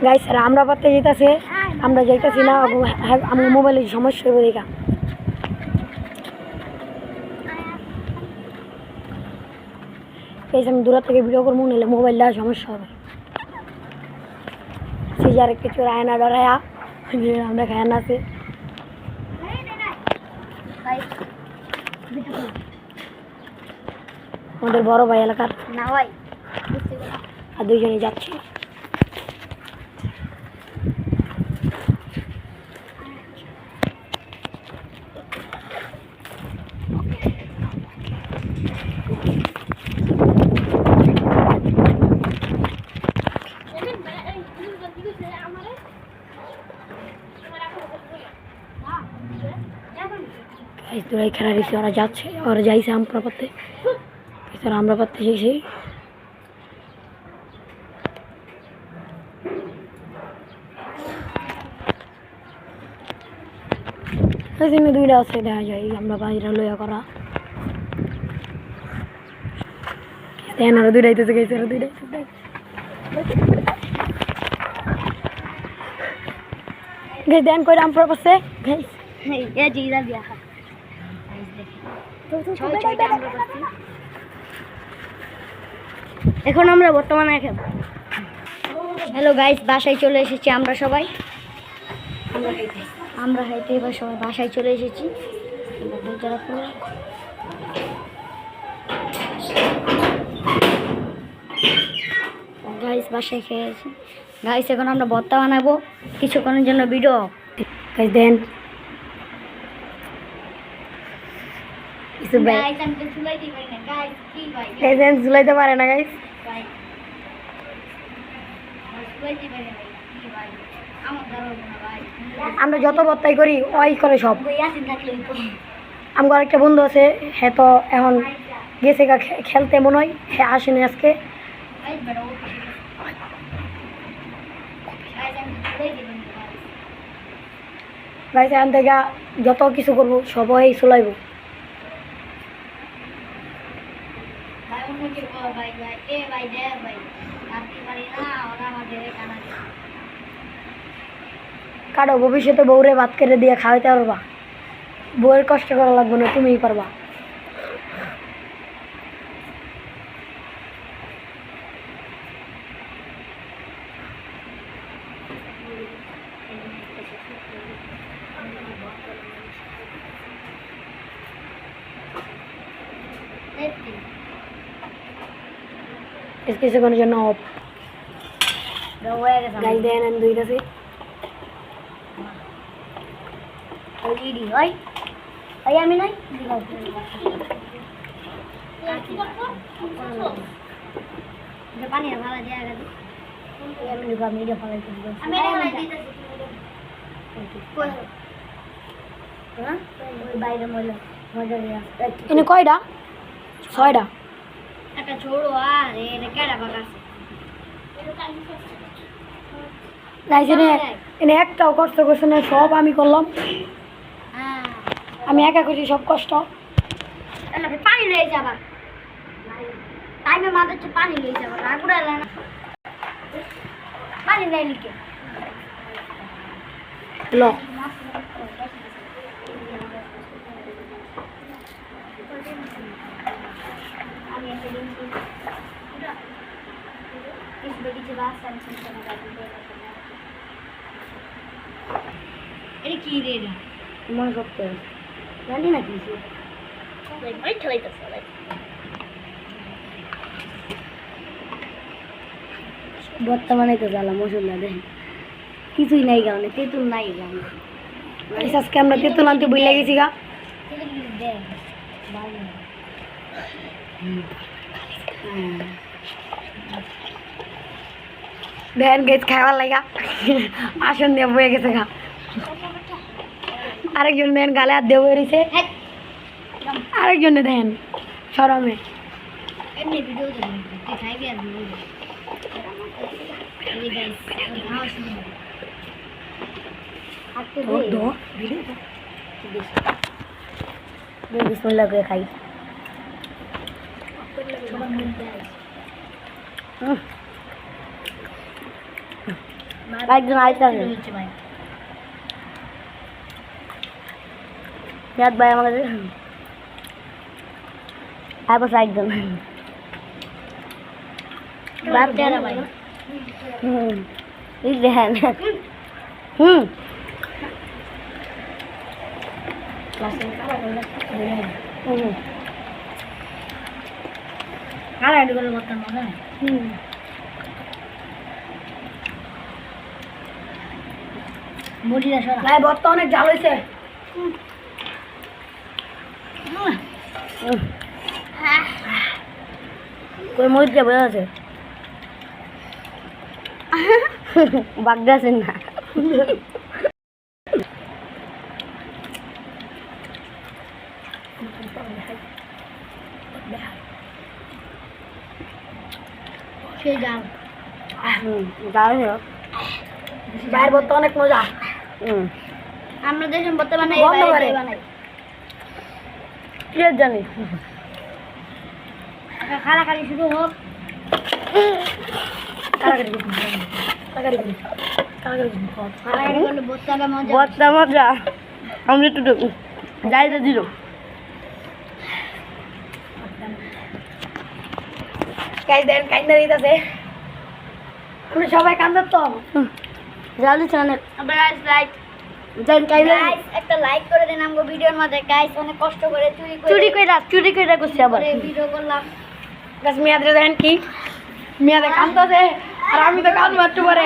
Guys আমরা পড়তে যেতেছে, আমরা যাইতেছি না, আমার মোবাইলের সমস্যা হবে দেখা। আমি দূর থেকে ভিডিও করবো, নিলে মোবাইলটা সমস্যা হবে। সিজার কিছু রায়না ডরায়া আমরা খায় না আছে। আমাদের বড় ভাই এলাকার না ভাই, আর দুইজনে যাচ্ছে। তোরাই খেলা দিচ্ছে, ওরা যাচ্ছে, ওরা যাইছে আমরা পড়তে, আমরা পড়তে যাইছি। দুইটা আছে দেখা যায়, আমরা বাইরে লইয়া করা ওরা দুইটাইতেছে গেছে, ওরা দুইটাইতেছে। দেন কই আমরা পড়ছে এখন আমরা বর্তমানে হ্যালো গাইস, বাসায় চলে এসেছি আমরা সবাই। আমরা হাইতে এবার সবাই বাসায় চলে এসেছি। গাইস বাসায় খেয়েছি গাইস, এখন আমরা ভর্তা বানাবো কিছুক্ষণের জন্য। ভিডিও গাইস দেন ঝুলাইতে পারে না গাইস, আমরা যত ভর্তাই করি ওই করে সব। আমার একটা বন্ধু আছে, হ্যাঁ তো এখন গেছে খেলতে মনে হয়, হ্যাঁ আসেনি আজকে। গাইস এখান থেকে যত কিছু করবো সবাই চলাইব। কারো ভবিষ্যতে বউরে ভাত কেটে দিয়ে খাওয়াইতে পারবা, বউয়ের কষ্ট করা লাগবে না, তুমিই পারবা। কিছুক্ষণের জন্য অফ গাইস দেন আমি দুইটাছি। আমি নাই পানি ভালো বাইরে মজা এনে কয়টা? 6টা। একটা ছোড়ো আর এটা কেডা বাগাছে গাইস, এনে একটাও কষ্ট করছে না, সব আমি করলাম। আমি একা করছি সব কষ্ট। পানি লয়ে যাবা টাইমে মাথার পানি লয়ে যাবা না পুরালে না পানি নেই লিখে লো এটা কি রে মনে করতে জানি না কিছু বর্তমানে তো জ্বালা মশলা দেন কিছুই নাই গানে, তেঁতুল নাই গানে। আজকে আমরা তেঁতুল আনতে বই লাগেছি গা। দেন গেছ খাইবার লাগা আসন দিয়ে বয়ে গেছে গা। আরেকজন দেন গালে হাত দিয়ে বয়ে রয়েছে, আরেকজনে দেন সরমে বিসমিল্লাহ করে খাই। একজন আইসা মেয়াদ ভাই আমাকে তারপর একজন দেখেন বর্তা অনেক ঝাল হয়েছে কই মরিচ দিয়ে বোঝা আছে বাগদা আছেন না সেই জাল দাঁড়ানো বাইরের বর্তা অনেক মজা আমরা দেশে বর্তমানে বন্ধ করে কি জানি খাড়াখাড়ি শুরু হোক বর্তা মজা আমি একটু যাইতে দিল কাইন্দা দিতেছে আপনি সবাই কান্দার তো জাল দিচ্ছে অনেক একটা লাইক করে দেন আমগো ভিডিওর মধ্যে গাইস অনেক কষ্ট করে চুরি করে করছি আবার ভিডিও করলাম গাছ মেয়াদের দেখেন কি মেয়াদে কান্দছে আর আমি তো কান্দবো একটু পরে